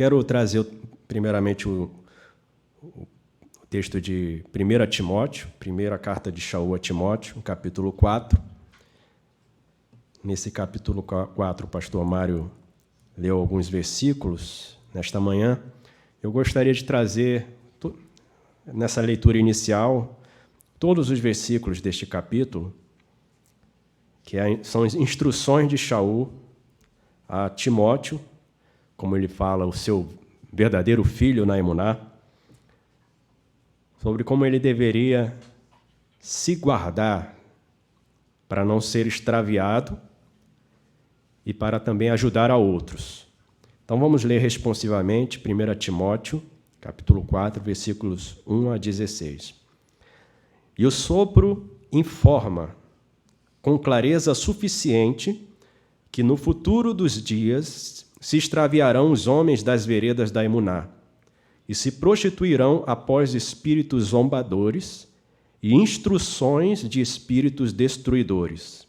Quero trazer primeiramente o texto de 1 Timóteo, primeira carta de Shaul a Timóteo, no capítulo 4. Nesse capítulo 4, o pastor Mário leu alguns versículos nesta manhã. Eu gostaria de trazer, nessa leitura inicial, todos os versículos deste capítulo, que são as instruções de Shaul a Timóteo, como ele fala, o seu verdadeiro filho na emuná, sobre como ele deveria se guardar para não ser extraviado e para também ajudar a outros. Então vamos ler responsivamente 1 Timóteo, capítulo 4, versículos 1 a 16. E o sopro informa com clareza suficiente que no futuro dos dias se extraviarão os homens das veredas da emuná e se prostituirão após espíritos zombadores e instruções de espíritos destruidores.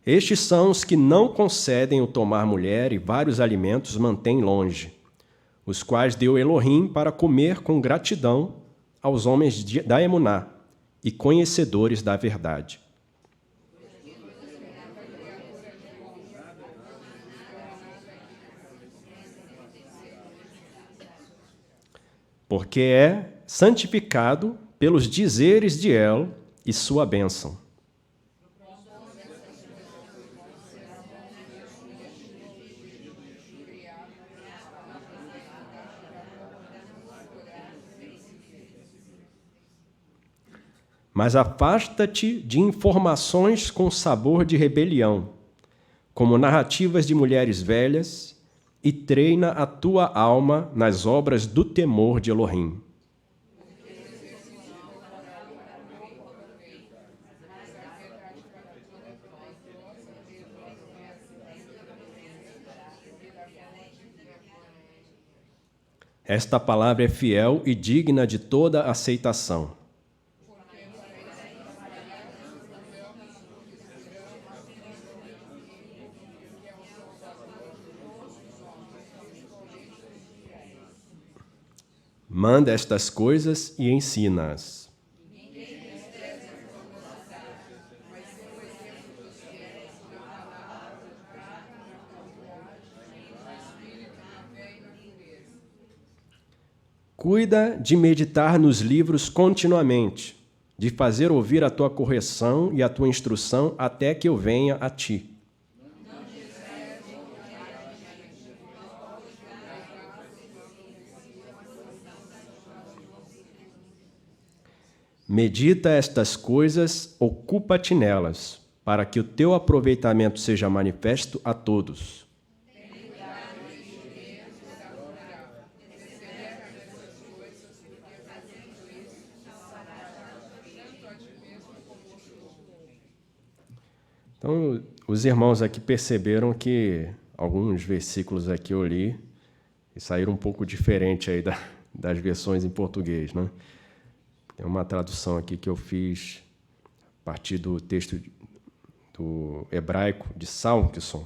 Estes são os que não concedem o tomar mulher e vários alimentos mantêm longe, os quais deu Elohim para comer com gratidão aos homens da emuná e conhecedores da verdade. Porque é santificado pelos dizeres de El e sua bênção. Mas afasta-te de informações com sabor de rebelião, como narrativas de mulheres velhas, e treina a tua alma nas obras do temor de Elohim. Esta palavra é fiel e digna de toda aceitação. Manda estas coisas e ensina-as. Cuida de meditar nos livros continuamente, de fazer ouvir a tua correção e a tua instrução até que eu venha a ti. Medita estas coisas, ocupa-te nelas, para que o teu aproveitamento seja manifesto a todos. Então, os irmãos aqui perceberam que alguns versículos aqui eu li e saíram um pouco diferente aí das versões em português, né? Tem uma tradução aqui que eu fiz a partir do texto do hebraico de Salmson.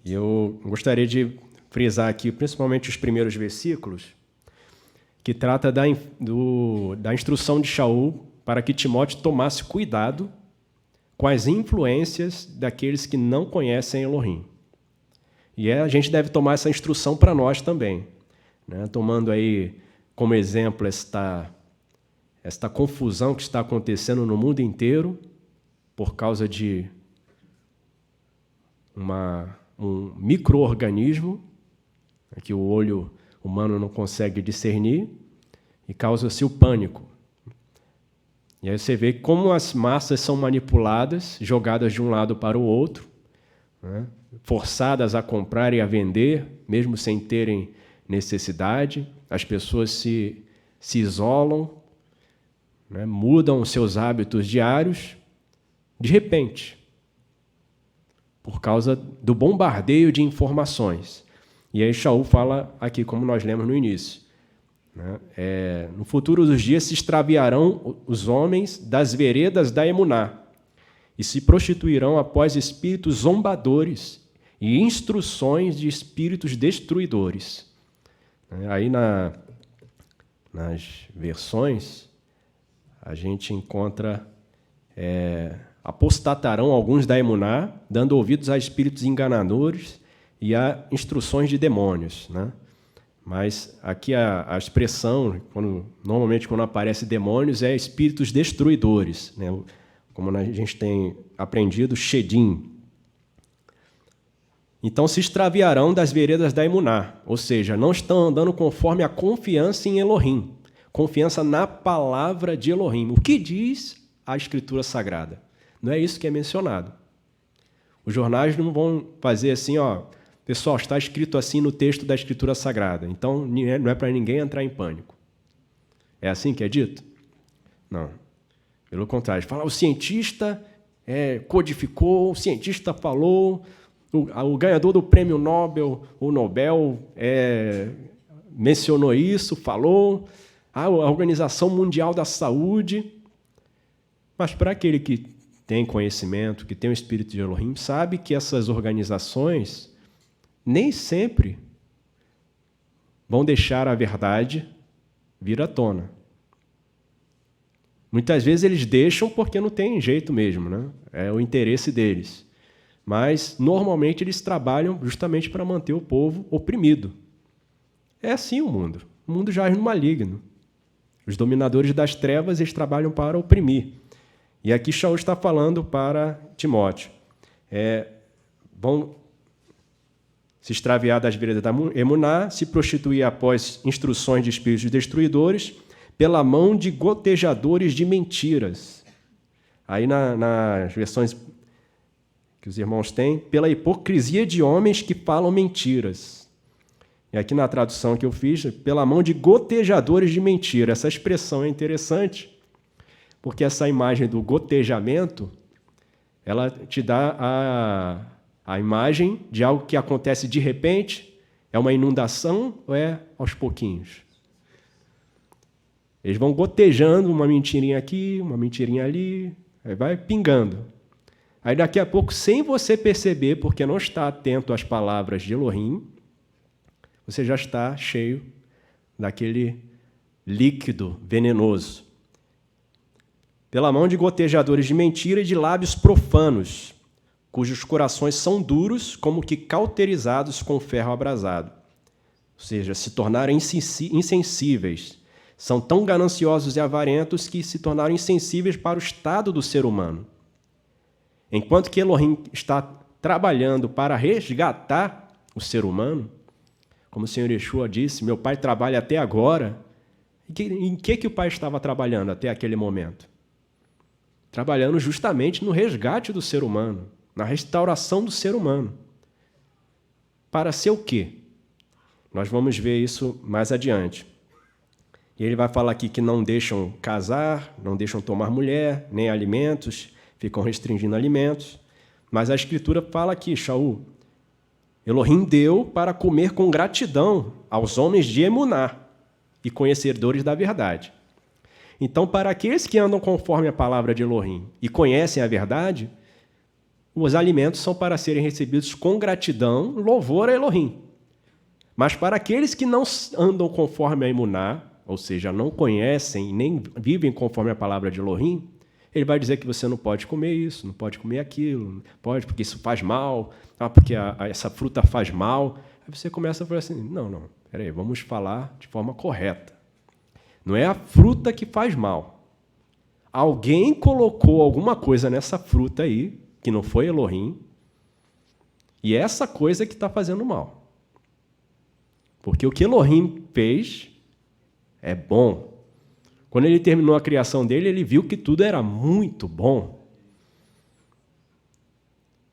E eu gostaria de frisar aqui, principalmente os primeiros versículos, que trata da instrução de Shaul para que Timóteo tomasse cuidado com as influências daqueles que não conhecem Elohim. E a gente deve tomar essa instrução para nós também, né? Tomando aí como exemplo esta confusão que está acontecendo no mundo inteiro por causa de um micro-organismo que o olho humano não consegue discernir e causa-se o pânico. E aí você vê como as massas são manipuladas, jogadas de um lado para o outro, né? Forçadas a comprar e a vender, mesmo sem terem necessidade. As pessoas se isolam, né? Mudam os seus hábitos diários, de repente, por causa do bombardeio de informações. E aí Shaul fala aqui, como nós lemos no início, né? No futuro dos dias se extraviarão os homens das veredas da emuná e se prostituirão após espíritos zombadores e instruções de espíritos destruidores. Aí nas versões a gente encontra apostatarão alguns da emuná, dando ouvidos a espíritos enganadores e a instruções de demônios, né? Mas aqui a expressão, normalmente quando aparece demônios, é espíritos destruidores, né? Como a gente tem aprendido, Shedim. Então se extraviarão das veredas da emuná, ou seja, não estão andando conforme a confiança em Elohim, confiança na palavra de Elohim. O que diz a Escritura Sagrada? Não é isso que é mencionado. Os jornais não vão fazer assim, pessoal, está escrito assim no texto da Escritura Sagrada, então não é para ninguém entrar em pânico. É assim que é dito? Não. Pelo contrário, fala, o cientista codificou, o cientista falou, o ganhador do prêmio Nobel, o Nobel mencionou isso, falou, a Organização Mundial da Saúde. Mas para aquele que tem conhecimento, que tem o espírito de Elohim, sabe que essas organizações nem sempre vão deixar a verdade vir à tona. Muitas vezes eles deixam porque não tem jeito mesmo, né? É o interesse deles. Mas, normalmente, eles trabalham justamente para manter o povo oprimido. É assim o mundo. O mundo jaz no maligno. Os dominadores das trevas, eles trabalham para oprimir. E aqui Shaul está falando para Timóteo. Vão se extraviar das veredas da emuná, se prostituir após instruções de espíritos destruidores, pela mão de gotejadores de mentiras. Aí nas versões que os irmãos têm, pela hipocrisia de homens que falam mentiras. E aqui na tradução que eu fiz, pela mão de gotejadores de mentira. Essa expressão é interessante, porque essa imagem do gotejamento, ela te dá a imagem de algo que acontece de repente, é uma inundação ou é aos pouquinhos? Eles vão gotejando uma mentirinha aqui, uma mentirinha ali, aí vai pingando. Aí daqui a pouco, sem você perceber, porque não está atento às palavras de Elohim, você já está cheio daquele líquido venenoso. Pela mão de gotejadores de mentira e de lábios profanos, cujos corações são duros, como que cauterizados com ferro abrasado. Ou seja, se tornaram insensíveis. São tão gananciosos e avarentos que se tornaram insensíveis para o estado do ser humano. Enquanto que Elohim está trabalhando para resgatar o ser humano, como o Senhor Yeshua disse, meu pai trabalha até agora. Em que o pai estava trabalhando até aquele momento? Trabalhando justamente no resgate do ser humano, na restauração do ser humano. Para ser o quê? Nós vamos ver isso mais adiante. E ele vai falar aqui que não deixam casar, não deixam tomar mulher, nem alimentos, ficam restringindo alimentos. Mas a Escritura fala aqui, Shaul, Elohim deu para comer com gratidão aos homens de emuná e conhecedores da verdade. Então, para aqueles que andam conforme a palavra de Elohim e conhecem a verdade, os alimentos são para serem recebidos com gratidão, louvor a Elohim. Mas para aqueles que não andam conforme a emuná, ou seja, não conhecem nem vivem conforme a palavra de Elohim, ele vai dizer que você não pode comer isso, não pode comer aquilo, não pode porque isso faz mal, porque essa fruta faz mal. Aí você começa a falar assim, não, peraí, vamos falar de forma correta. Não é a fruta que faz mal. Alguém colocou alguma coisa nessa fruta aí, que não foi Elohim, e é essa coisa que está fazendo mal. Porque o que Elohim fez é bom. Quando ele terminou a criação dele, ele viu que tudo era muito bom.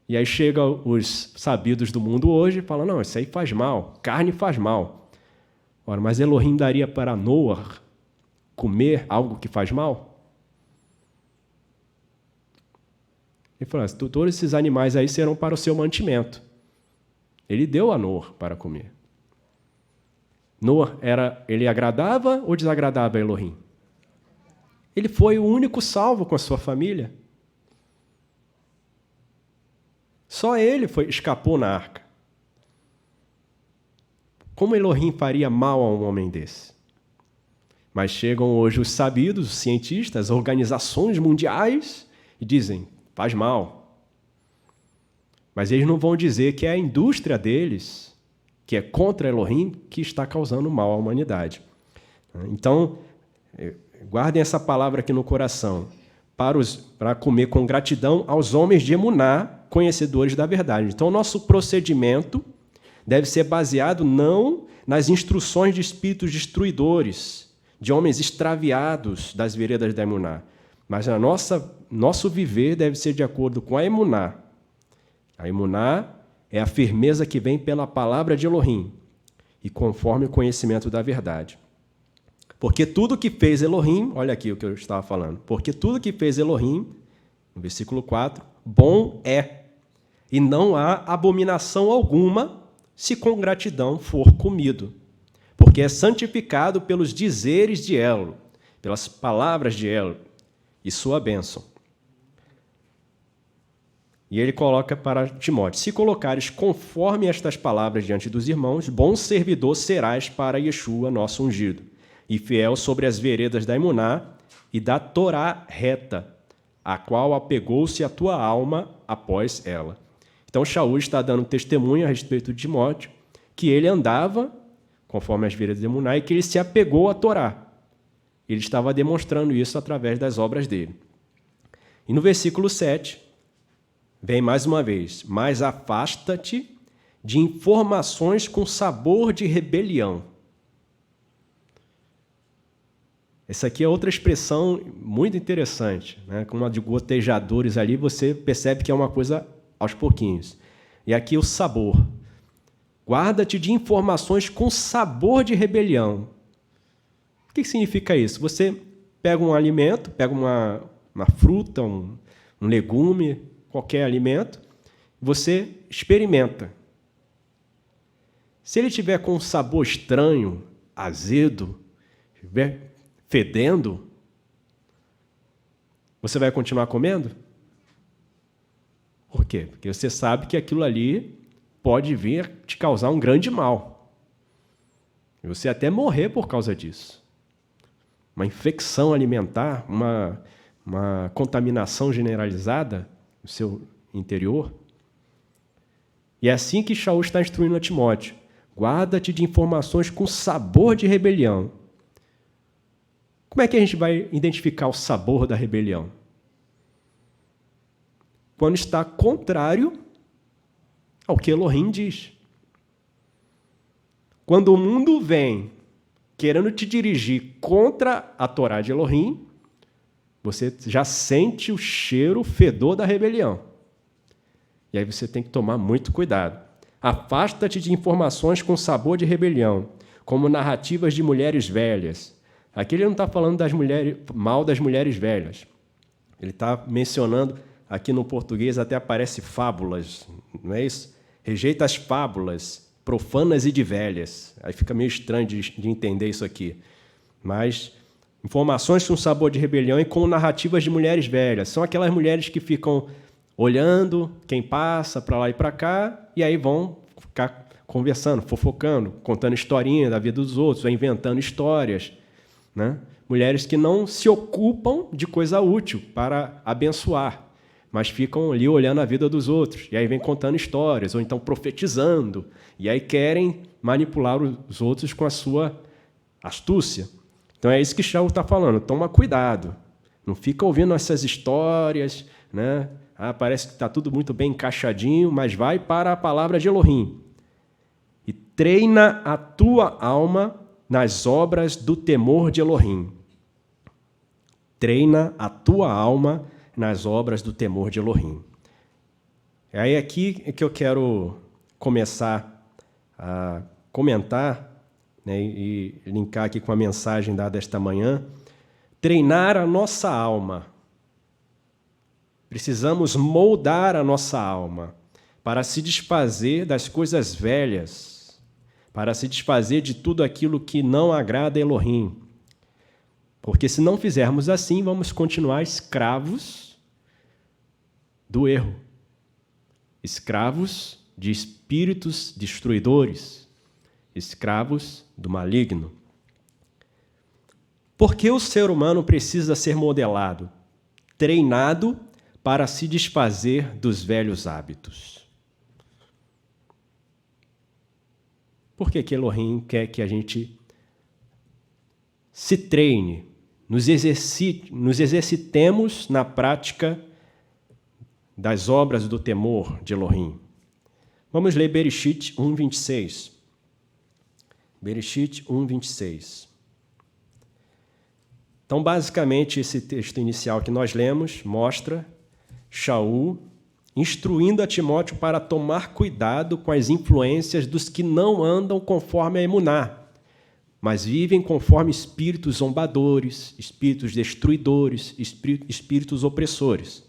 E aí chegam os sabidos do mundo hoje e falam, não, isso aí faz mal, carne faz mal. Ora, mas Elohim daria para Noah comer algo que faz mal? Ele falou, todos esses animais aí serão para o seu mantimento. Ele deu a Noah para comer. Noa ele agradava ou desagradava a Elohim? Ele foi o único salvo com a sua família. Só ele escapou na arca. Como Elohim faria mal a um homem desse? Mas chegam hoje os sabidos, os cientistas, as organizações mundiais e dizem, faz mal. Mas eles não vão dizer que é a indústria deles, que é contra Elohim, que está causando mal à humanidade. Então, guardem essa palavra aqui no coração, para comer com gratidão aos homens de Emuná, conhecedores da verdade. Então, o nosso procedimento deve ser baseado não nas instruções de espíritos destruidores, de homens extraviados das veredas da Emuná, mas nosso viver deve ser de acordo com a Emuná. A Emuná é a firmeza que vem pela palavra de Elohim e conforme o conhecimento da verdade. Porque tudo que fez Elohim, olha aqui o que eu estava falando, porque tudo que fez Elohim, no versículo 4, bom é, e não há abominação alguma se com gratidão for comido, porque é santificado pelos dizeres de Elo, pelas palavras de Elo e sua bênção. E ele coloca para Timóteo, se colocares conforme estas palavras diante dos irmãos, bom servidor serás para Yeshua, nosso ungido, e fiel sobre as veredas da Emuná e da Torá reta, a qual apegou-se a tua alma após ela. Então, Shaul está dando testemunho a respeito de Timóteo, que ele andava conforme as veredas da Emuná e que ele se apegou à Torá. Ele estava demonstrando isso através das obras dele. E no versículo 7, vem mais uma vez, mas afasta-te de informações com sabor de rebelião. Essa aqui é outra expressão muito interessante, né? Com uma de gotejadores ali, você percebe que é uma coisa aos pouquinhos. E aqui o sabor. Guarda-te de informações com sabor de rebelião. O que significa isso? Você pega um alimento, pega uma fruta, um legume, qualquer alimento, você experimenta. Se ele tiver com um sabor estranho, azedo, estiver fedendo, você vai continuar comendo? Por quê? Porque você sabe que aquilo ali pode vir te causar um grande mal. E você até morrer por causa disso. Uma infecção alimentar, uma contaminação generalizada no seu interior. E é assim que Shaul está instruindo a Timóteo. Guarda-te de informações com sabor de rebelião. Como é que a gente vai identificar o sabor da rebelião? Quando está contrário ao que Elohim diz. Quando o mundo vem querendo te dirigir contra a Torá de Elohim, você já sente o cheiro, o fedor da rebelião. E aí você tem que tomar muito cuidado. Afasta-te de informações com sabor de rebelião, como narrativas de mulheres velhas. Aqui ele não está falando mal das mulheres velhas. Ele está mencionando, aqui no português até aparece fábulas, não é isso? Rejeita as fábulas profanas e de velhas. Aí fica meio estranho de entender isso aqui. Mas informações com sabor de rebelião e com narrativas de mulheres velhas. São aquelas mulheres que ficam olhando quem passa para lá e para cá, e aí vão ficar conversando, fofocando, contando historinha da vida dos outros, ou inventando histórias, né? Mulheres que não se ocupam de coisa útil para abençoar, mas ficam ali olhando a vida dos outros, e aí vem contando histórias, ou então profetizando, e aí querem manipular os outros com a sua astúcia. Então é isso que Shaul está falando, toma cuidado, não fica ouvindo essas histórias, né? Parece que está tudo muito bem encaixadinho, mas vai para a palavra de Elohim. E treina a tua alma nas obras do temor de Elohim. Treina a tua alma nas obras do temor de Elohim. É aí aqui que eu quero começar a comentar, né, e linkar aqui com a mensagem dada esta manhã. Treinar a nossa alma. Precisamos moldar a nossa alma para se desfazer das coisas velhas, para se desfazer de tudo aquilo que não agrada a Elohim. Porque se não fizermos assim, vamos continuar escravos do erro, escravos de espíritos destruidores, escravos do maligno. Por que o ser humano precisa ser modelado, treinado para se desfazer dos velhos hábitos? Por que Elohim quer que a gente se treine, nos exercitemos na prática das obras do temor de Elohim? Vamos ler Bereshit 1:26. Bereshit 1:26. Então, basicamente, esse texto inicial que nós lemos mostra Shaul instruindo a Timóteo para tomar cuidado com as influências dos que não andam conforme a emuná, mas vivem conforme espíritos zombadores, espíritos destruidores, espíritos opressores.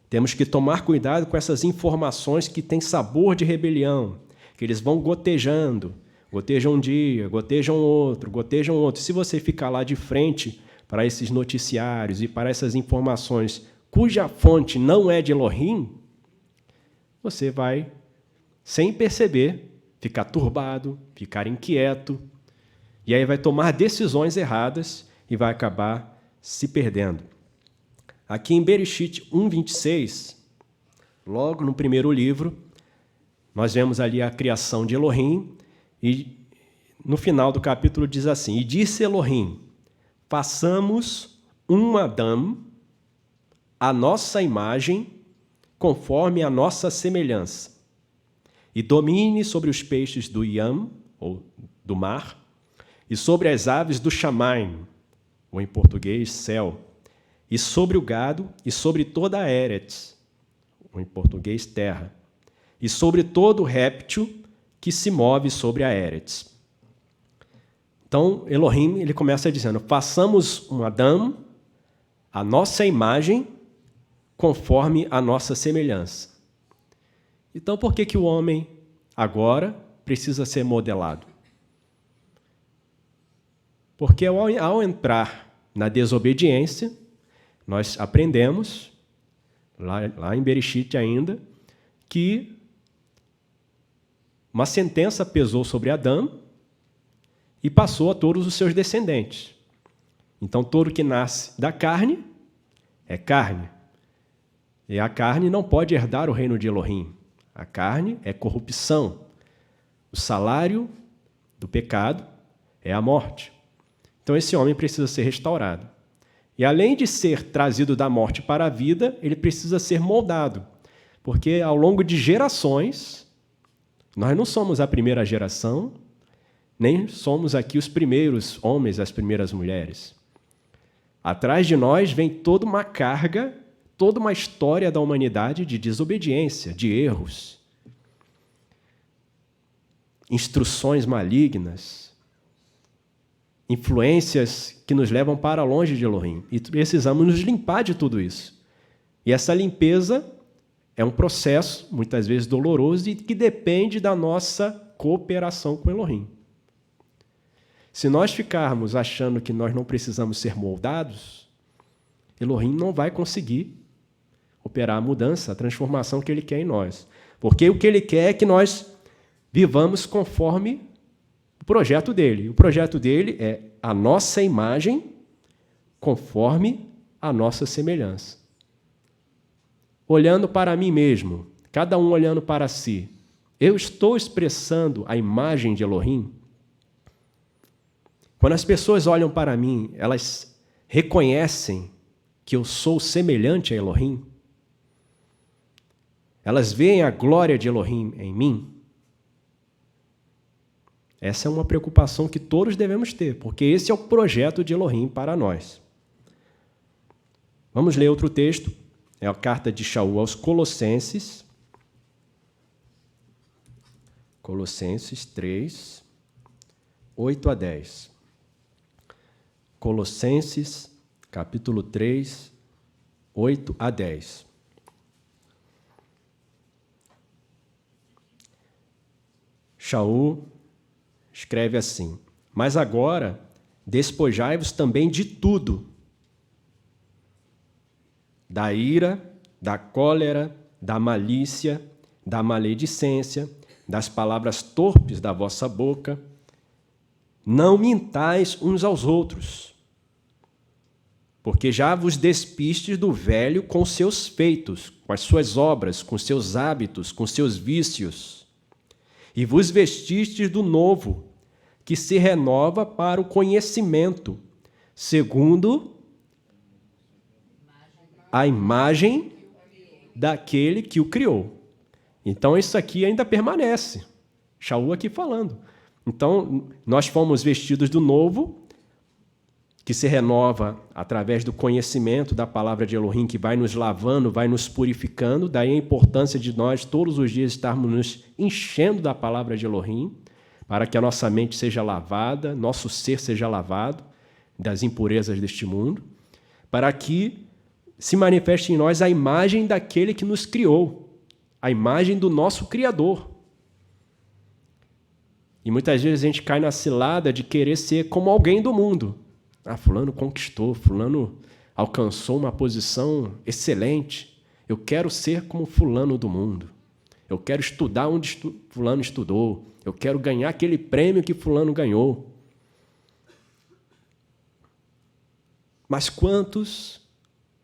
Temos que tomar cuidado com essas informações que têm sabor de rebelião, que eles vão gotejando, gotejam um dia, gotejam outro. Se você ficar lá de frente para esses noticiários e para essas informações cuja fonte não é de Elohim, você vai, sem perceber, ficar turbado, ficar inquieto, e aí vai tomar decisões erradas e vai acabar se perdendo. Aqui em Bereshit 1:26, logo no primeiro livro, nós vemos ali a criação de Elohim, e no final do capítulo diz assim: E disse Elohim, façamos um Adão à nossa imagem, conforme a nossa semelhança, e domine sobre os peixes do Yam, ou do mar, e sobre as aves do Shamaim, ou em português, céu, e sobre o gado, e sobre toda a Eretz, ou em português, terra, e sobre todo réptil que se move sobre a Eretz. Então, Elohim, ele começa dizendo, façamos um Adão à nossa imagem, conforme a nossa semelhança. Então, por que o homem agora precisa ser modelado? Porque ao entrar na desobediência, nós aprendemos, lá em Bereshit ainda, que uma sentença pesou sobre Adão e passou a todos os seus descendentes. Então, todo que nasce da carne é carne. E a carne não pode herdar o reino de Elohim. A carne é corrupção. O salário do pecado é a morte. Então, esse homem precisa ser restaurado. E, além de ser trazido da morte para a vida, ele precisa ser moldado. Porque, ao longo de gerações, nós não somos a primeira geração, nem somos aqui os primeiros homens, as primeiras mulheres. Atrás de nós vem toda uma carga, toda uma história da humanidade de desobediência, de erros, instruções malignas, influências que nos levam para longe de Elohim. E precisamos nos limpar de tudo isso. E essa limpeza é um processo, muitas vezes doloroso, e que depende da nossa cooperação com Elohim. Se nós ficarmos achando que nós não precisamos ser moldados, Elohim não vai conseguir operar a mudança, a transformação que Ele quer em nós. Porque o que Ele quer é que nós vivamos conforme o projeto dEle. O projeto dEle é a nossa imagem conforme a nossa semelhança. Olhando para mim mesmo, cada um olhando para si, eu estou expressando a imagem de Elohim? Quando as pessoas olham para mim, elas reconhecem que eu sou semelhante a Elohim? Elas veem a glória de Elohim em mim? Essa é uma preocupação que todos devemos ter, porque esse é o projeto de Elohim para nós. Vamos ler outro texto, é a carta de Shaul aos Colossenses. Colossenses 3, 8 a 10. Colossenses, capítulo 3, 8 a 10. Shaul escreve assim: mas agora despojai-vos também de tudo, da ira, da cólera, da malícia, da maledicência, das palavras torpes da vossa boca. Não mintais uns aos outros, porque já vos despistes do velho com seus feitos, com as suas obras, com seus hábitos, com seus vícios, e vos vestistes do novo, que se renova para o conhecimento, segundo a imagem daquele que o criou. Então, isso aqui ainda permanece. Shaul aqui falando. Então, nós fomos vestidos do novo, que se renova através do conhecimento da palavra de Elohim, que vai nos lavando, vai nos purificando. Daí a importância de nós, todos os dias, estarmos nos enchendo da palavra de Elohim, para que a nossa mente seja lavada, nosso ser seja lavado das impurezas deste mundo, para que se manifeste em nós a imagem daquele que nos criou, a imagem do nosso Criador. E muitas vezes a gente cai na cilada de querer ser como alguém do mundo. Ah, fulano conquistou, fulano alcançou uma posição excelente. Eu quero ser como fulano do mundo. Eu quero estudar onde fulano estudou. Eu quero ganhar aquele prêmio que fulano ganhou. Mas quantos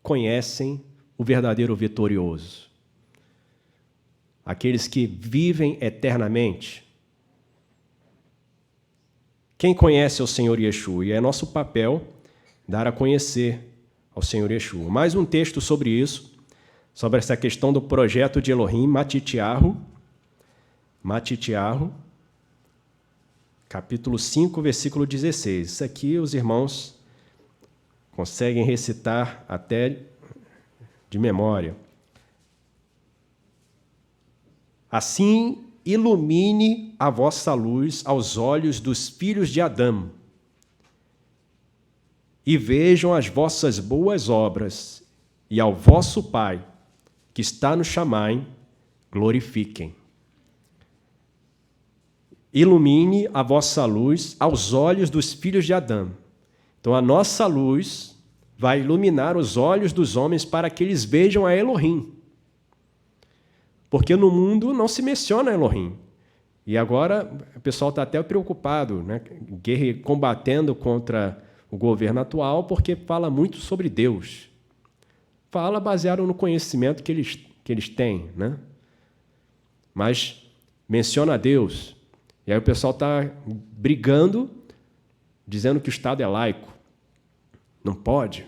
conhecem o verdadeiro vitorioso? Aqueles que vivem eternamente. Quem conhece o Senhor Yeshua? E é nosso papel dar a conhecer ao Senhor Yeshua. Mais um texto sobre isso, sobre essa questão do projeto de Elohim, Matitiahu, capítulo 5, versículo 16. Isso aqui os irmãos conseguem recitar até de memória. Assim, ilumine a vossa luz aos olhos dos filhos de Adão, e vejam as vossas boas obras, e ao vosso Pai, que está no Shamaim, glorifiquem. Ilumine a vossa luz aos olhos dos filhos de Adão. Então, a nossa luz vai iluminar os olhos dos homens para que eles vejam a Elohim. Porque no mundo não se menciona Elohim. E agora o pessoal está até preocupado, né? Combatendo contra o governo atual, porque fala muito sobre Deus. Fala baseado no conhecimento que eles têm, né? Mas menciona Deus. E aí o pessoal está brigando, dizendo que o Estado é laico. Não pode.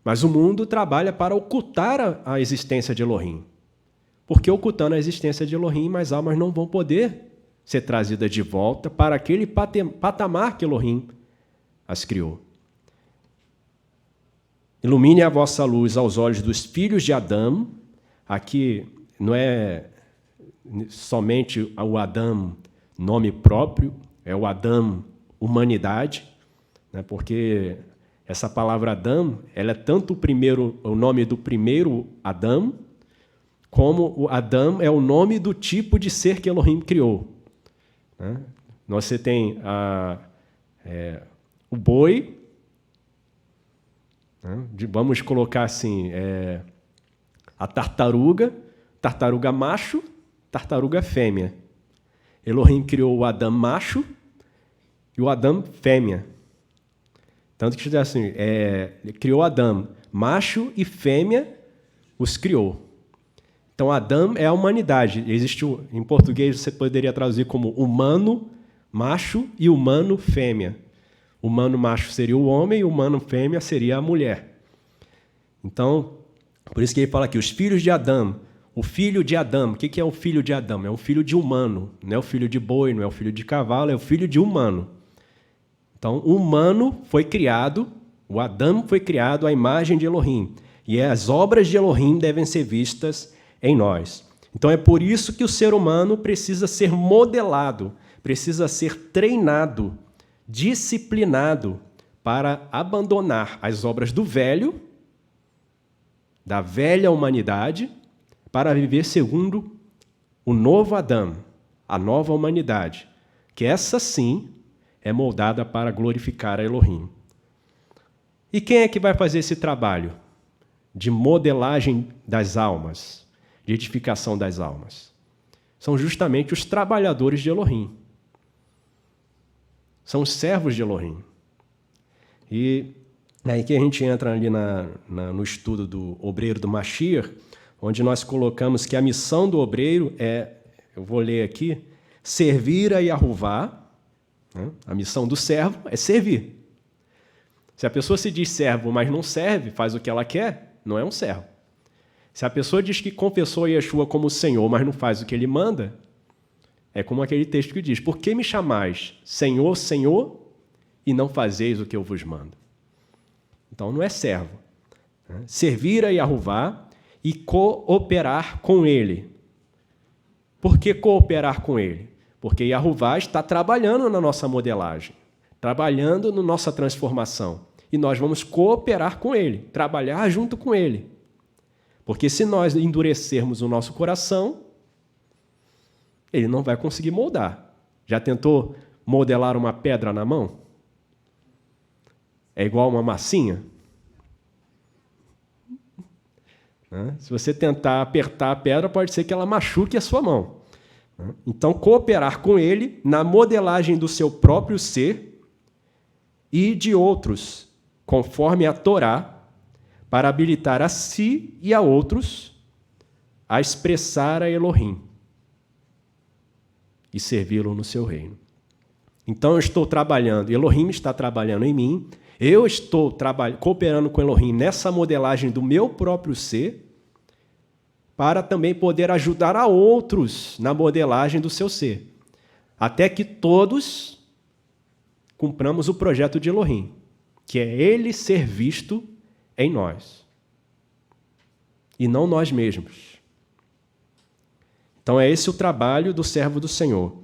Mas o mundo trabalha para ocultar a existência de Elohim. Porque ocultando a existência de Elohim, as almas não vão poder ser trazidas de volta para aquele patamar que Elohim as criou. Ilumine a vossa luz aos olhos dos filhos de Adão. Aqui não é somente o Adão, nome próprio, é o Adão, humanidade, né? Porque essa palavra Adão, ela é tanto o nome do primeiro Adão, como o Adão é o nome do tipo de ser que Elohim criou. Né? Você tem o boi, né? Vamos colocar assim, a tartaruga macho, tartaruga fêmea. Elohim criou o Adão macho e o Adão fêmea. Tanto que assim, ele criou Adão, macho e fêmea os criou. Então, Adão é a humanidade. Em português você poderia traduzir como humano macho e humano fêmea. Humano macho seria o homem e humano fêmea seria a mulher. Então, por isso que ele fala aqui, os filhos de Adão. O filho de Adão, o que é o filho de Adão? É o filho de humano, não é o filho de boi, não é o filho de cavalo, é o filho de humano. Então, o humano foi criado, o Adão foi criado à imagem de Elohim. E as obras de Elohim devem ser vistas em nós. Então, é por isso que o ser humano precisa ser modelado, precisa ser treinado, disciplinado para abandonar as obras do velho, da velha humanidade, para viver segundo o novo Adão, a nova humanidade, que essa sim é moldada para glorificar a Elohim. E quem é que vai fazer esse trabalho de modelagem das almas, de edificação das almas? São justamente os trabalhadores de Elohim. São os servos de Elohim. E aí que a gente entra ali no estudo do obreiro do Mashiach, onde nós colocamos que a missão do obreiro é, eu vou ler aqui, servir a Yahová, né? A missão do servo é servir. Se a pessoa se diz servo, mas não serve, faz o que ela quer, não é um servo. Se a pessoa diz que confessou a Yeshua como Senhor, mas não faz o que ele manda, é como aquele texto que diz, por que me chamais Senhor, Senhor, e não fazeis o que eu vos mando? Então não é servo. Servir a Yahová e cooperar com ele. Por que cooperar com ele? Porque Yahová está trabalhando na nossa modelagem, trabalhando na nossa transformação. E nós vamos cooperar com ele, trabalhar junto com ele. Porque se nós endurecermos o nosso coração, ele não vai conseguir moldar. Já tentou modelar uma pedra na mão? É igual uma massinha? Se você tentar apertar a pedra, pode ser que ela machuque a sua mão. Então, cooperar com ele na modelagem do seu próprio ser e de outros, conforme a Torá, para habilitar a si e a outros a expressar a Elohim e servi-lo no seu reino. Então, eu estou trabalhando, Elohim está trabalhando em mim, eu estou cooperando com Elohim nessa modelagem do meu próprio ser, para também poder ajudar a outros na modelagem do seu ser, até que todos cumpramos o projeto de Elohim, que é ele ser visto em nós, e não nós mesmos. Então é esse o trabalho do servo do Senhor.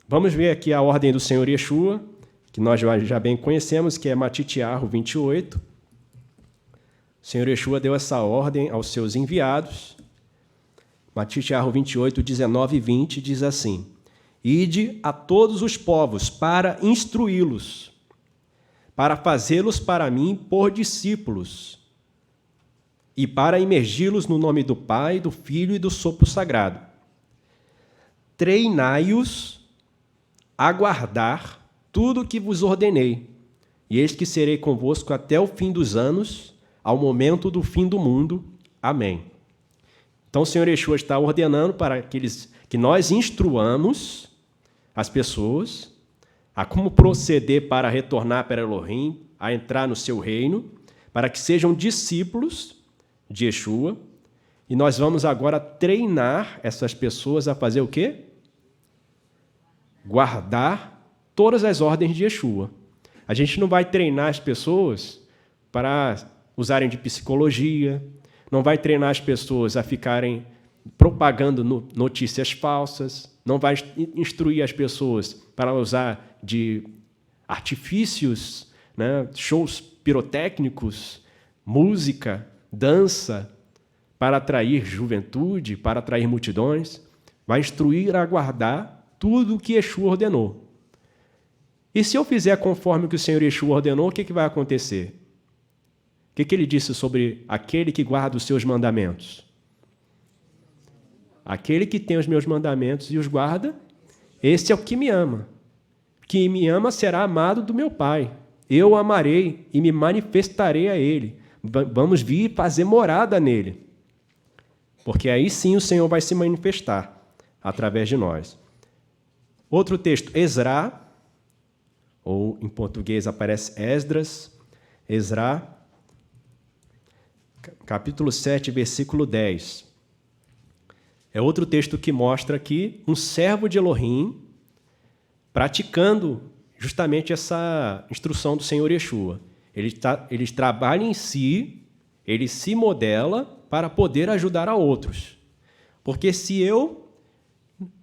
Vamos ver aqui a ordem do Senhor Yeshua, que nós já bem conhecemos, que é Matitiarro 28. O Senhor Yeshua deu essa ordem aos seus enviados. Matitiarro 28, 19 e 20 diz assim: Ide a todos os povos para instruí-los, para fazê-los para mim por discípulos, e para imergi-los no nome do Pai, do Filho e do sopro sagrado. Treinai-os a guardar tudo o que vos ordenei, e eis que serei convosco até o fim dos anos, ao momento do fim do mundo. Amém. Então o Senhor Yeshua está ordenando para que nós instruamos as pessoas a como proceder para retornar para Elohim, a entrar no seu reino, para que sejam discípulos de Yeshua, e nós vamos agora treinar essas pessoas a fazer o quê? Guardar todas as ordens de Yeshua. A gente não vai treinar as pessoas para usarem de psicologia, não vai treinar as pessoas a ficarem propagando notícias falsas, não vai instruir as pessoas para usar de artifícios, né, shows pirotécnicos, música, dança, para atrair juventude, para atrair multidões. Vai instruir a guardar tudo o que Yeshua ordenou. E se eu fizer conforme o que o Senhor Yeshua ordenou, o que vai acontecer? O que ele disse sobre aquele que guarda os seus mandamentos? Aquele que tem os meus mandamentos e os guarda, esse é o que me ama. Que me ama será amado do meu Pai. Eu o amarei e me manifestarei a ele. Vamos vir fazer morada nele. Porque aí sim o Senhor vai se manifestar através de nós. Outro texto, Ezra, ou em português aparece Esdras, Ezra, capítulo 7, versículo 10. É outro texto que mostra aqui um servo de Elohim praticando justamente essa instrução do Senhor Yeshua. Ele trabalha em si, ele se modela para poder ajudar a outros. Porque se eu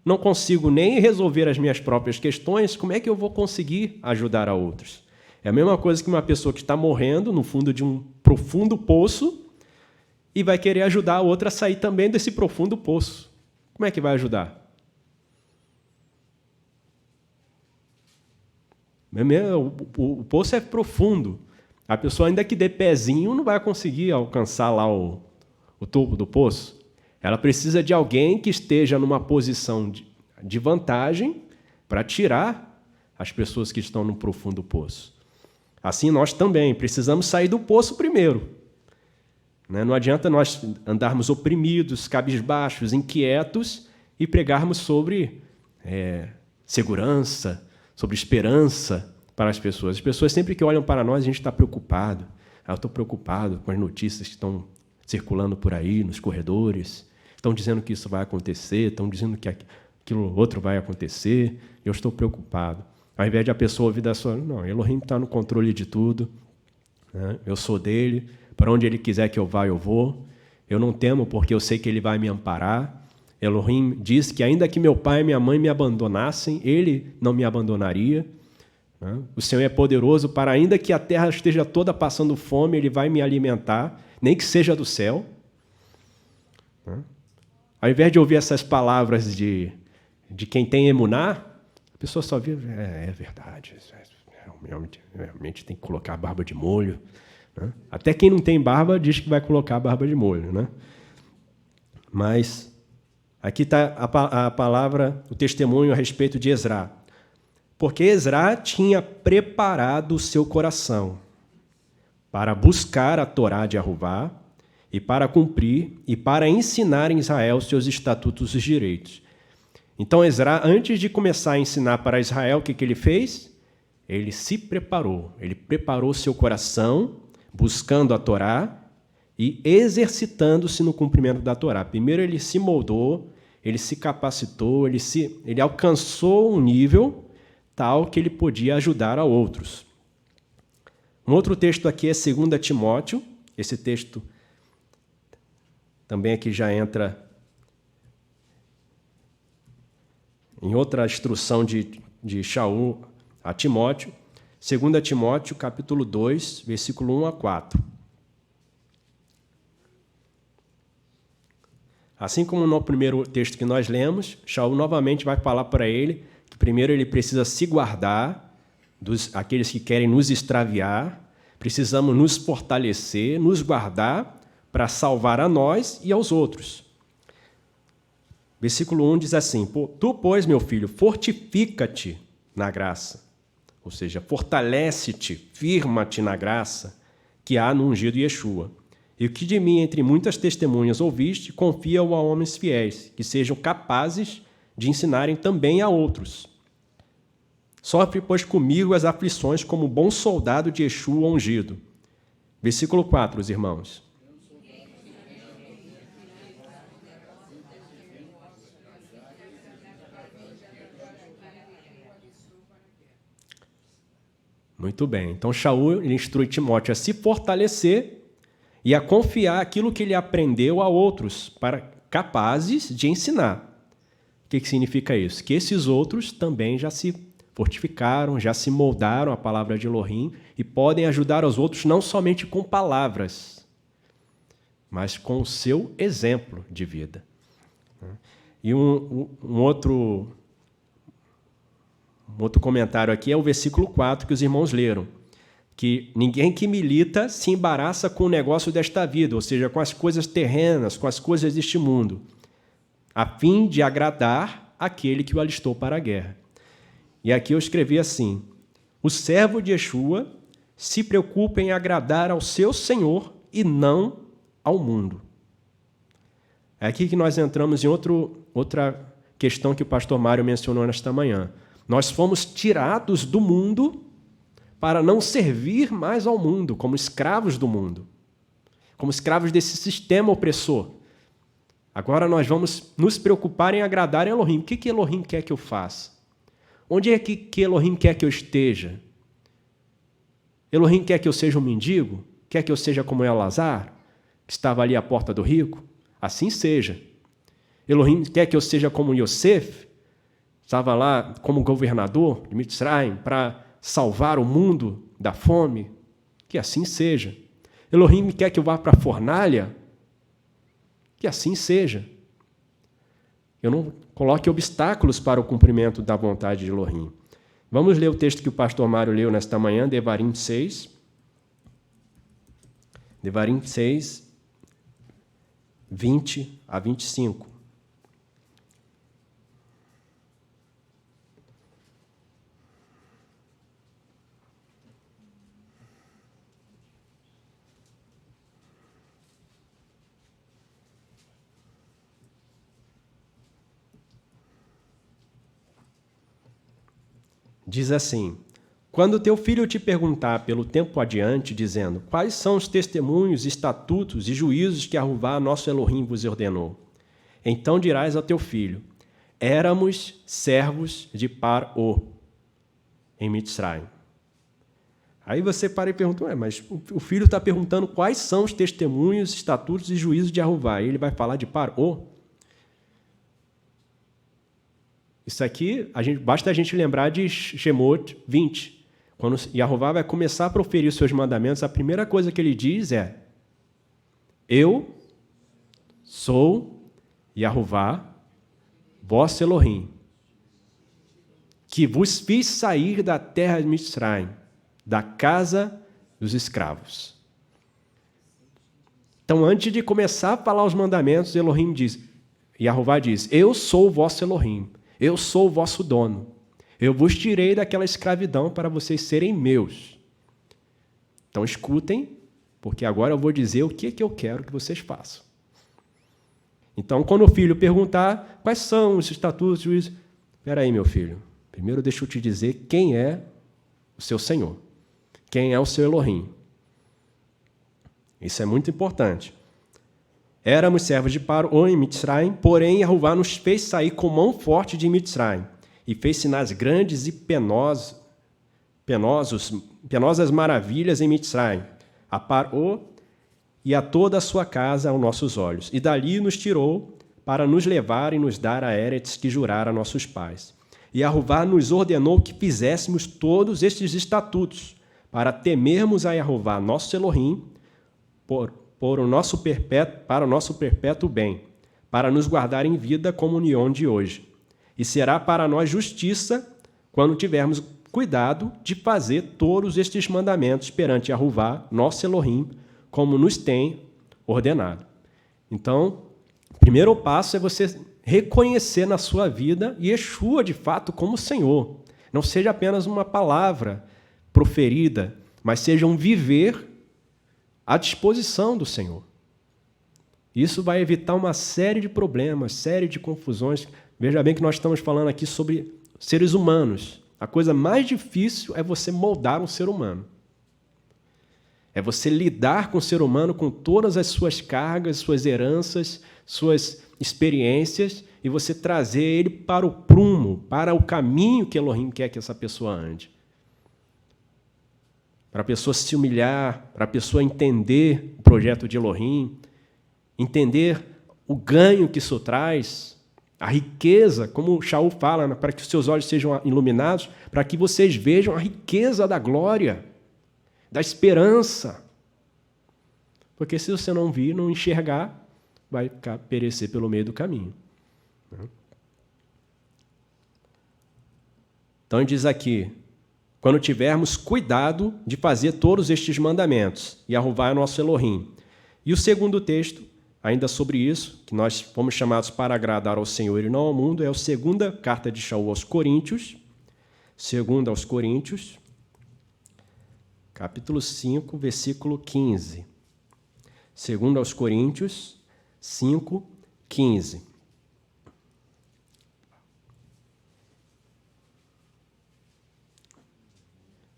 não consigo nem resolver as minhas próprias questões, como é que eu vou conseguir ajudar a outros? É a mesma coisa que uma pessoa que está morrendo no fundo de um profundo poço e vai querer ajudar a outra a sair também desse profundo poço. Como é que vai ajudar? O poço é profundo. A pessoa, ainda que dê pezinho, não vai conseguir alcançar lá o topo do poço. Ela precisa de alguém que esteja numa posição de vantagem para tirar as pessoas que estão no profundo poço. Assim, nós também precisamos sair do poço primeiro. Não adianta nós andarmos oprimidos, cabisbaixos, inquietos e pregarmos sobre segurança, sobre esperança para as pessoas. As pessoas sempre que olham para nós, a gente está preocupado. Eu estou preocupado com as notícias que estão circulando por aí, nos corredores. Estão dizendo que isso vai acontecer, estão dizendo que aquilo outro vai acontecer. Eu estou preocupado. Ao invés de a pessoa ouvir da sua... Não, Elohim está no controle de tudo. Né? Eu sou dele. Para onde ele quiser que eu vá, eu vou. Eu não temo porque eu sei que ele vai me amparar. Elohim diz que ainda que meu pai e minha mãe me abandonassem, ele não me abandonaria. O Senhor é poderoso para, ainda que a terra esteja toda passando fome, ele vai me alimentar, nem que seja do céu. Ao invés de ouvir essas palavras de quem tem emuná, a pessoa só vê, é verdade, realmente tem que colocar a barba de molho. Até quem não tem barba diz que vai colocar a barba de molho. Né? Mas aqui está a palavra, o testemunho a respeito de Ezra. Porque Ezra tinha preparado o seu coração para buscar a Torá de Aruvá e para cumprir e para ensinar em Israel seus estatutos e direitos. Então, Ezra, antes de começar a ensinar para Israel, o que ele fez? Ele se preparou. Ele preparou seu coração, buscando a Torá e exercitando-se no cumprimento da Torá. Primeiro, ele se moldou, ele se capacitou, ele alcançou um nível tal que ele podia ajudar a outros. Um outro texto aqui é 2 Timóteo. Esse texto também aqui já entra em outra instrução de Shaul a Timóteo. 2 Timóteo, capítulo 2, versículo 1 a 4. Assim como no primeiro texto que nós lemos, Shaul novamente vai falar para ele que primeiro ele precisa se guardar aqueles que querem nos extraviar, precisamos nos fortalecer, nos guardar para salvar a nós e aos outros. Versículo 1 diz assim: Tu, pois, meu filho, fortifica-te na graça. Ou seja, fortalece-te, firma-te na graça que há no ungido Yeshua. E o que de mim, entre muitas testemunhas, ouviste, confia-o a homens fiéis, que sejam capazes de ensinarem também a outros. Sofre, pois, comigo as aflições como bom soldado de Yeshua ungido. Versículo 4, os irmãos. Muito bem. Então, Shaul instrui Timóteo a se fortalecer e a confiar aquilo que ele aprendeu a outros, capazes de ensinar. O que significa isso? Que esses outros também já se fortificaram, já se moldaram à palavra de Elohim e podem ajudar os outros não somente com palavras, mas com o seu exemplo de vida. E um outro comentário aqui é o versículo 4 que os irmãos leram, que ninguém que milita se embaraça com o negócio desta vida, ou seja, com as coisas terrenas, com as coisas deste mundo, a fim de agradar aquele que o alistou para a guerra. E aqui eu escrevi assim: o servo de Yeshua se preocupa em agradar ao seu Senhor e não ao mundo. É aqui que nós entramos em outra questão que o pastor Mário mencionou nesta manhã. Nós fomos tirados do mundo para não servir mais ao mundo, como escravos do mundo, como escravos desse sistema opressor. Agora nós vamos nos preocupar em agradar a Elohim. O que Elohim quer que eu faça? Onde é que Elohim quer que eu esteja? Elohim quer que eu seja um mendigo? Quer que eu seja como Elazar, que estava ali à porta do rico? Assim seja. Elohim quer que eu seja como Yosef, estava lá como governador de Mitzrayim para salvar o mundo da fome? Que assim seja. Elohim quer que eu vá para a fornalha? Que assim seja. Eu não coloque obstáculos para o cumprimento da vontade de Elohim. Vamos ler o texto que o pastor Mário leu nesta manhã, Devarim 6. Devarim 6, 20 a 25. Diz assim: quando teu filho te perguntar pelo tempo adiante, dizendo, quais são os testemunhos, estatutos e juízos que Jeová, nosso Elohim, vos ordenou? Então dirás ao teu filho, éramos servos de Paró, em Mitzrayim. Aí você para e pergunta, mas o filho está perguntando quais são os testemunhos, estatutos e juízos de Jeová. E ele vai falar de Paró? Isso aqui, basta a gente lembrar de Shemot 20. Quando Jeová vai começar a proferir os seus mandamentos, a primeira coisa que ele diz é: eu sou Jeová, vosso Elohim, que vos fiz sair da terra de Mitzrayim, da casa dos escravos. Então, antes de começar a falar os mandamentos, Elohim diz, Jeová diz, eu sou o vosso Elohim, eu sou o vosso dono. Eu vos tirei daquela escravidão para vocês serem meus. Então escutem, porque agora eu vou dizer o que eu quero que vocês façam. Então, quando o filho perguntar quais são os estatutos, juízes, espera aí, meu filho, primeiro deixa eu te dizer quem é o seu Senhor, quem é o seu Elohim. Isso é muito importante. Éramos servos de Paró em Mitzrayim, porém Jeová nos fez sair com mão forte de Mitzrayim e fez sinais grandes e penosas maravilhas em Mitzrayim, a Paró e a toda a sua casa aos nossos olhos. E dali nos tirou para nos levar e nos dar a Eretz que jurara a nossos pais. E Jeová nos ordenou que fizéssemos todos estes estatutos para temermos a Jeová, nosso Elohim, para o nosso perpétuo bem, para nos guardar em vida como união de hoje. E será para nós justiça quando tivermos cuidado de fazer todos estes mandamentos perante Jeová, nosso Elohim, como nos tem ordenado. Então, o primeiro passo é você reconhecer na sua vida Yeshua de fato como Senhor. Não seja apenas uma palavra proferida, mas seja um viver à disposição do Senhor. Isso vai evitar uma série de problemas, série de confusões. Veja bem que nós estamos falando aqui sobre seres humanos. A coisa mais difícil é você moldar um ser humano. É você lidar com o ser humano com todas as suas cargas, suas heranças, suas experiências, e você trazer ele para o prumo, para o caminho que Elohim quer que essa pessoa ande. Para a pessoa se humilhar, para a pessoa entender o projeto de Elohim, entender o ganho que isso traz, a riqueza, como o Shaul fala, para que os seus olhos sejam iluminados, para que vocês vejam a riqueza da glória, da esperança. Porque se você não vir, não enxergar, vai perecer pelo meio do caminho. Então ele diz aqui, quando tivermos cuidado de fazer todos estes mandamentos, e Jeová é nosso Elohim. E o segundo texto, ainda sobre isso, que nós fomos chamados para agradar ao Senhor e não ao mundo, é a segunda carta de Shaul aos Coríntios, segunda aos Coríntios, capítulo 5, versículo 15. Segunda aos Coríntios, 5, 15.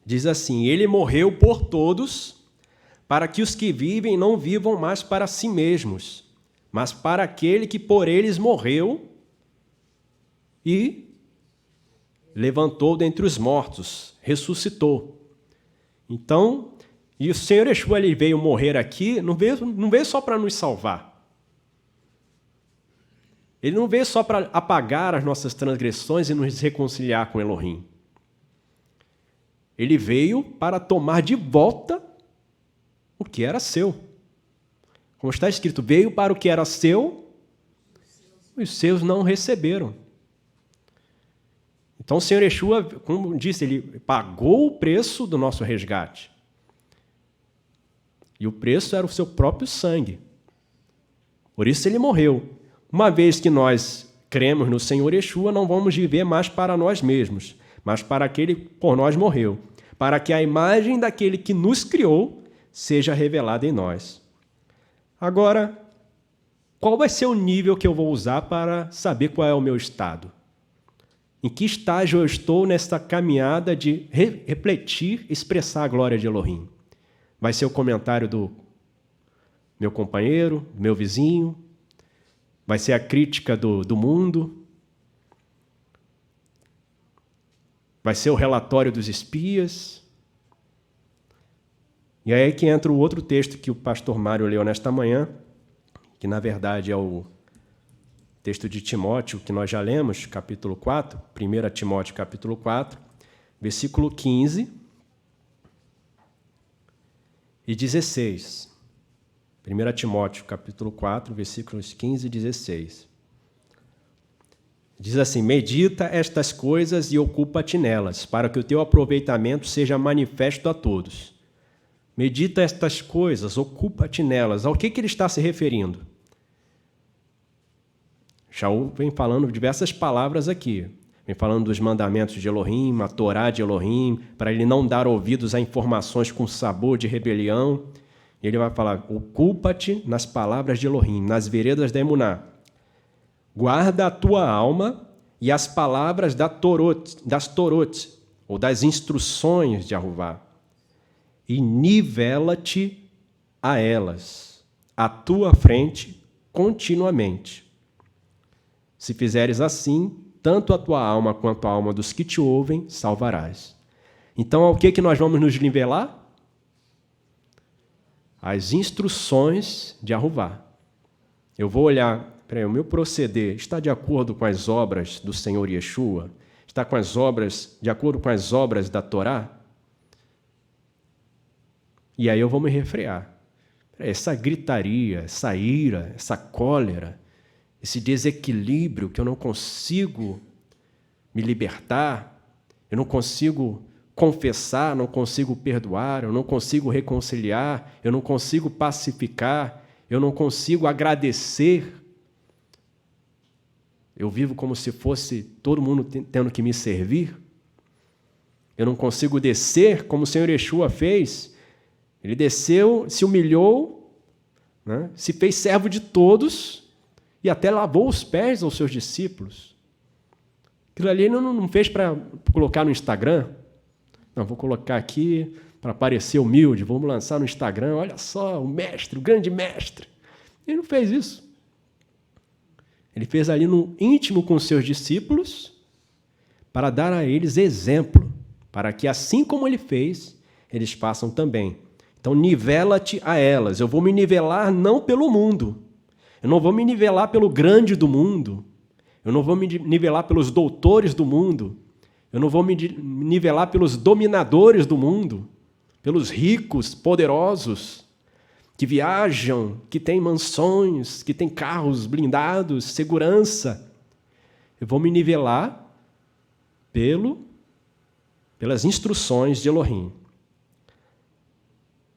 Diz assim, ele morreu por todos, para que os que vivem não vivam mais para si mesmos, mas para aquele que por eles morreu e levantou dentre os mortos, ressuscitou. Então, e o Senhor Yeshua ele veio morrer aqui, não veio só para nos salvar. Ele não veio só para apagar as nossas transgressões e nos reconciliar com Elohim. Ele veio para tomar de volta o que era seu. Como está escrito, veio para o que era seu, os seus não receberam. Então o Senhor Yeshua, como disse, ele pagou o preço do nosso resgate. E o preço era o seu próprio sangue. Por isso ele morreu. Uma vez que nós cremos no Senhor Yeshua, não vamos viver mais para nós mesmos, mas para aquele que por nós morreu, para que a imagem daquele que nos criou seja revelada em nós. Agora, qual vai ser o nível que eu vou usar para saber qual é o meu estado? Em que estágio eu estou nessa caminhada de refletir, expressar a glória de Elohim? Vai ser o comentário do meu companheiro, do meu vizinho? Vai ser a crítica do mundo? Vai ser o relatório dos espias? E aí que entra o outro texto que o pastor Mário leu nesta manhã, que na verdade é o texto de Timóteo, que nós já lemos, capítulo 4, 1 Timóteo, capítulo 4, versículo 15 e 16. 1 Timóteo, capítulo 4, versículos 15 e 16. Diz assim: medita estas coisas e ocupa-te nelas, para que o teu aproveitamento seja manifesto a todos. Medita estas coisas, ocupa-te nelas. Ao que ele está se referindo? Shaul vem falando diversas palavras aqui. Vem falando dos mandamentos de Elohim, a Torá de Elohim, para ele não dar ouvidos a informações com sabor de rebelião. Ele vai falar: ocupa-te nas palavras de Elohim, nas veredas da Emuná. Guarda a tua alma e as palavras das Torot, ou das instruções de Aruvá, e nivela-te a elas, à tua frente, continuamente. Se fizeres assim, tanto a tua alma quanto a alma dos que te ouvem salvarás. Então, ao que nós vamos nos nivelar? As instruções de Aruvá. Eu vou olhar, o meu proceder está de acordo com as obras do Senhor Yeshua? Está de acordo com as obras da Torá? E aí eu vou me refrear. Essa gritaria, essa ira, essa cólera, esse desequilíbrio que eu não consigo me libertar, eu não consigo confessar, não consigo perdoar, eu não consigo reconciliar, eu não consigo pacificar, eu não consigo agradecer. Eu vivo como se fosse todo mundo tendo que me servir. Eu não consigo descer como o Senhor Yeshua fez. Ele desceu, se humilhou, né? Se fez servo de todos e até lavou os pés aos seus discípulos. Aquilo ali ele não fez para colocar no Instagram. Não, vou colocar aqui para parecer humilde, vamos lançar no Instagram, olha só, o mestre, o grande mestre. Ele não fez isso. Ele fez ali no íntimo com os seus discípulos para dar a eles exemplo, para que assim como ele fez, eles façam também. Então, nivela-te a elas. Eu vou me nivelar não pelo mundo. Eu não vou me nivelar pelo grande do mundo. Eu não vou me nivelar pelos doutores do mundo. Eu não vou me nivelar pelos dominadores do mundo, pelos ricos, poderosos, que viajam, que têm mansões, que têm carros blindados, segurança. Eu vou me nivelar pelas instruções de Elohim.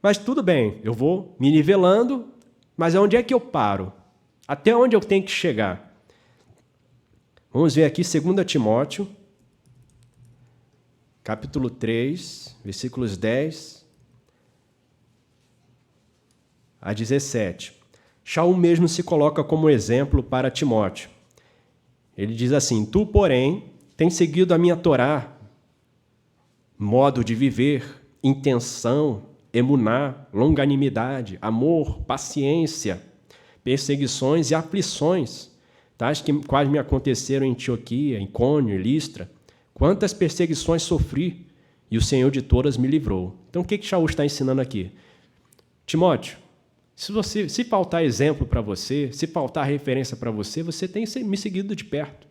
Mas tudo bem, eu vou me nivelando, mas onde é que eu paro? Até onde eu tenho que chegar? Vamos ver aqui 2 Timóteo, capítulo 3, versículos 10 a 17. Shaul mesmo se coloca como exemplo para Timóteo. Ele diz assim: tu, porém, tens seguido a minha Torá, modo de viver, intenção, emuná, longanimidade, amor, paciência, perseguições e aflições, tais que quais me aconteceram em Antioquia, em Icônio e Listra. Quantas perseguições sofri, e o Senhor de todas me livrou. Então, o que Shaul está ensinando aqui? Timóteo, se faltar exemplo para você, se faltar referência para você, você tem me seguido de perto.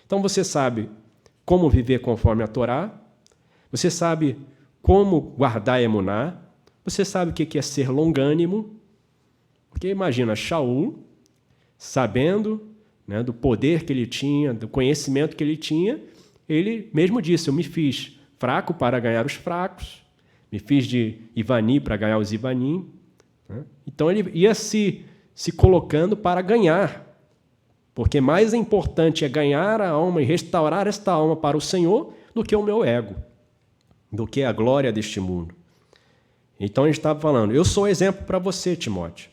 Então, você sabe como viver conforme a Torá, você sabe como guardar a emuná, você sabe o que é ser longânimo, porque imagina, Shaul, sabendo, né, do poder que ele tinha, do conhecimento que ele tinha, ele mesmo disse, eu me fiz fraco para ganhar os fracos, me fiz de Ivani para ganhar os Ivani. Então ele ia se colocando para ganhar, porque mais importante é ganhar a alma e restaurar esta alma para o Senhor do que o meu ego, do que a glória deste mundo. Então ele estava falando, eu sou exemplo para você, Timóteo.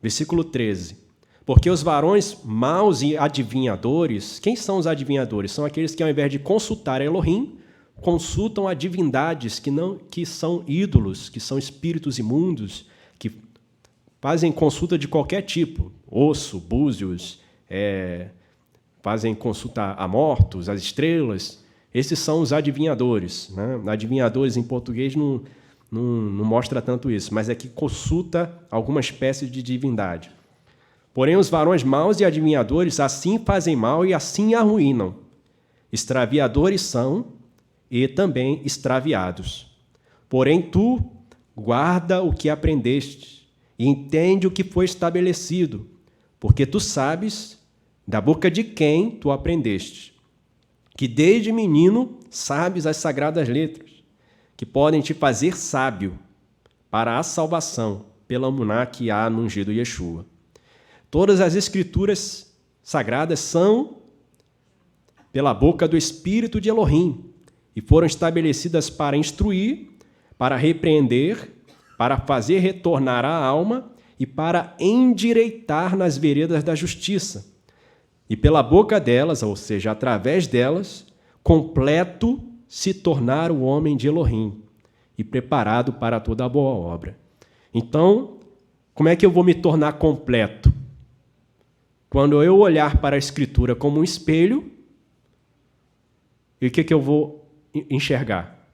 Versículo 13. Porque os varões maus e adivinhadores, quem são os adivinhadores? São aqueles que, ao invés de consultar Elohim, consultam a divindades que são ídolos, que são espíritos imundos, que fazem consulta de qualquer tipo, osso, búzios, fazem consulta a mortos, às estrelas. Esses são os adivinhadores. Adivinhadores em português não mostra tanto isso, mas é que consulta alguma espécie de divindade. Porém, os varões maus e adivinhadores assim fazem mal e assim arruinam. Extraviadores são e também extraviados. Porém, tu guarda o que aprendeste e entende o que foi estabelecido, porque tu sabes da boca de quem tu aprendeste, que desde menino sabes as sagradas letras, que podem te fazer sábio para a salvação pela emuná que há no ungido Yeshua. Todas as escrituras sagradas são pela boca do Espírito de Elohim e foram estabelecidas para instruir, para repreender, para fazer retornar a alma e para endireitar nas veredas da justiça. E pela boca delas, ou seja, através delas, completo se tornar o homem de Elohim e preparado para toda a boa obra. Então, como é que eu vou me tornar completo? Quando eu olhar para a Escritura como um espelho, e o que eu vou enxergar?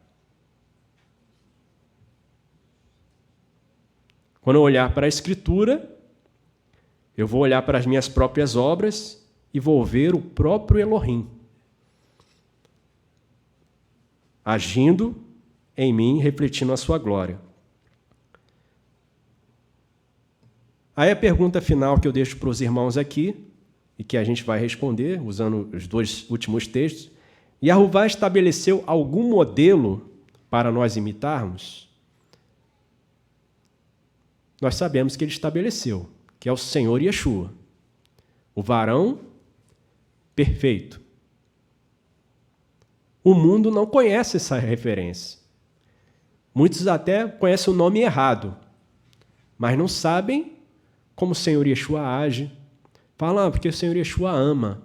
Quando eu olhar para a Escritura, eu vou olhar para as minhas próprias obras e vou ver o próprio Elohim agindo em mim, refletindo a sua glória. Aí a pergunta final que eu deixo para os irmãos aqui, e que a gente vai responder usando os 2 últimos textos, Yahová estabeleceu algum modelo para nós imitarmos? Nós sabemos que ele estabeleceu, que é o Senhor Yeshua, o varão perfeito. O mundo não conhece essa referência. Muitos até conhecem o nome errado, mas não sabem como o Senhor Yeshua age. Fala, porque o Senhor Yeshua ama.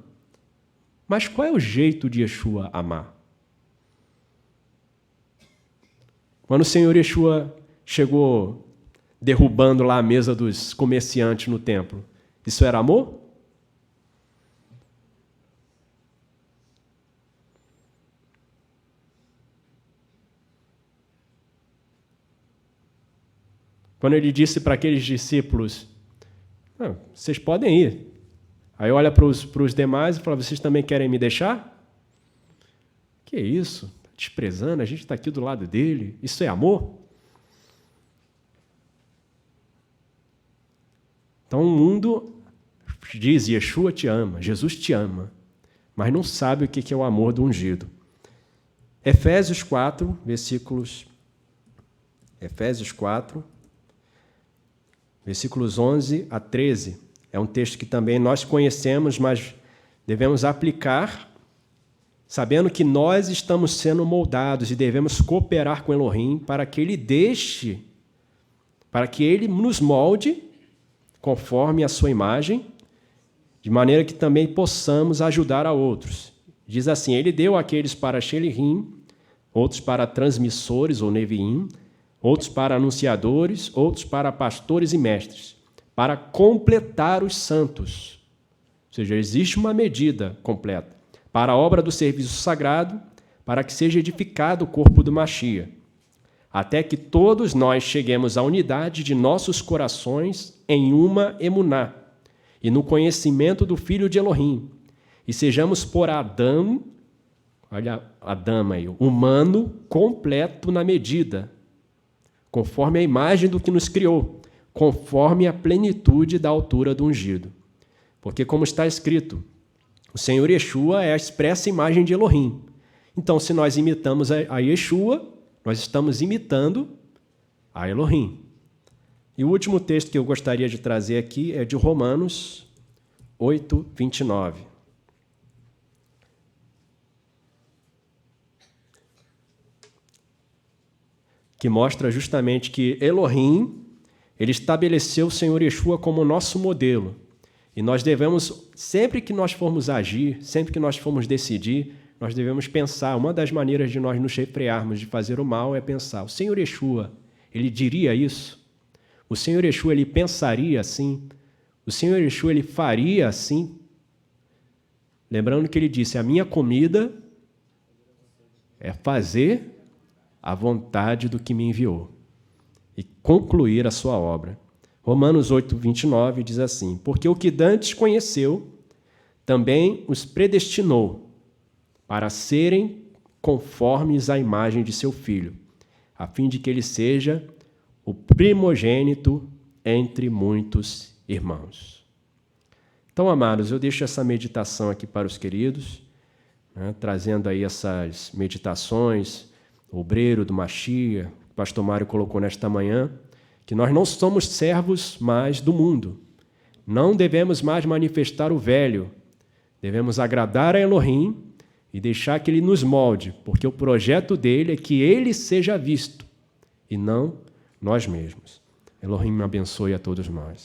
Mas qual é o jeito de Yeshua amar? Quando o Senhor Yeshua chegou derrubando lá a mesa dos comerciantes no templo, isso era amor? Quando ele disse para aqueles discípulos, vocês podem ir. Aí olha para os demais e fala, vocês também querem me deixar? Que isso? Desprezando, a gente está aqui do lado dele. Isso é amor? Então o mundo diz, Yeshua te ama, Jesus te ama, mas não sabe o que é o amor do ungido. Efésios 4, versículos 11 a 13. É um texto que também nós conhecemos, mas devemos aplicar, sabendo que nós estamos sendo moldados e devemos cooperar com Elohim para que ele nos molde conforme a sua imagem, de maneira que também possamos ajudar a outros. Diz assim, ele deu aqueles para Shelihim, outros para transmissores ou Neviim, outros para anunciadores, outros para pastores e mestres, para completar os santos. Ou seja, existe uma medida completa para a obra do serviço sagrado, para que seja edificado o corpo do Mashiach, até que todos nós cheguemos à unidade de nossos corações em uma emuná e no conhecimento do Filho de Elohim, e sejamos por Adão, olha Adão aí, humano completo na medida, conforme a imagem do que nos criou, conforme a plenitude da altura do ungido. Porque, como está escrito, O Senhor Yeshua é a expressa imagem de Elohim. Então, se nós imitamos a Yeshua, nós estamos imitando a Elohim. E o último texto que eu gostaria de trazer aqui é de Romanos 8, 29. Que mostra justamente que Elohim, ele estabeleceu o Senhor Yeshua como nosso modelo. E nós devemos, sempre que nós formos agir, sempre que nós formos decidir, nós devemos pensar, uma das maneiras de nós nos refrearmos de fazer o mal é pensar, o Senhor Yeshua, ele diria isso? O Senhor Yeshua, ele pensaria assim? O Senhor Yeshua, ele faria assim? Lembrando que ele disse, a minha comida é fazer a vontade do que me enviou e concluir a sua obra. Romanos 8, 29 diz assim, porque o que dantes conheceu, também os predestinou para serem conformes à imagem de seu Filho, a fim de que ele seja o primogênito entre muitos irmãos. Então, amados, eu deixo essa meditação aqui para os queridos, né, trazendo aí essas meditações, o obreiro do Mashiach, que o pastor Mário colocou nesta manhã, que nós não somos servos mais do mundo. Não devemos mais manifestar o velho. Devemos agradar a Elohim e deixar que ele nos molde, porque o projeto dele é que ele seja visto e não nós mesmos. Elohim abençoe a todos nós.